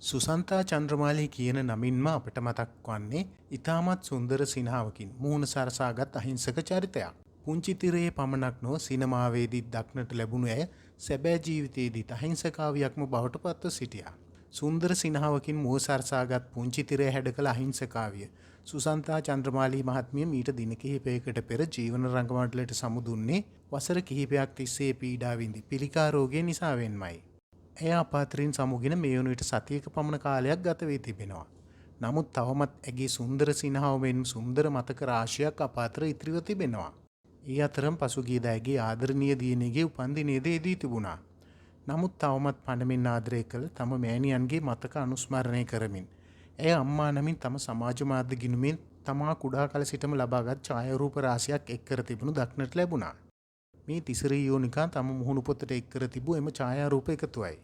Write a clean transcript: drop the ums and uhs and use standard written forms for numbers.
සුසන්තා චන්ද්‍රමාලි කියන නමින්ම අපට මතක් වන්නේ ඉතාමත් සුන්දර සිනහාවකින් මුහුණ සරසාගත් අහිංසක චරිතයක්. පුංචි තිරයේ පමණක් නොව සිනමාවේදීත් දක්නට ලැබුණු ඇය සැබෑ ජීවිතයේදීත් අහිංසකාවියක්ම බවට පත්ව සිටියා. සුන්දර සිනහාවකින් මුව සරසාගත් පුංචි තිරය හැඩ කළ අහිංසකාවිය සුසන්තා චන්ද්‍රමාලි මහත්මිය මීට දින කිහිපයකට පෙර ජීවන රංගමණ්ඩලයට සමුදුන්නේ වසර කිහිපයක් තිස්සේ පීඩා විඳි පිළිකා රෝගය නිසාවෙන්මයි. ඇය අපාත්‍රින් සමුගෙන මේ වන විට සතියක පමණ කාලයක් ගත වී තිබෙනවා. නමුත් තවමත් ඇගේ සුන්දර සිනහව මෙන් සුන්දර මතක රාශියක් අපාතර ඉතිරිව තිබෙනවා. ඒ අතරම පසුගියද ඇගේ ආදරණීය දියණියගේ උපන්දිනයේද යෙදී තිබුණා. නමුත් තවමත් පණමින් ආදරය කළ තම මෑණියන්ගේ මතක අනුස්මරණය කරමින් ඇය අම්මා නමින් තම සමාජ මාධ්‍ය ගිණුමෙන් තමා කුඩා කල සිටම ලබාගත් ඡායාරූප රාශියක් එක් කර තිබුණු දක්නට ලැබුණා. මේ තිසරී යෝනිකා තම මුහුණු පොතට එක් කර තිබූ එම ඡායාරූප එකතුවයි.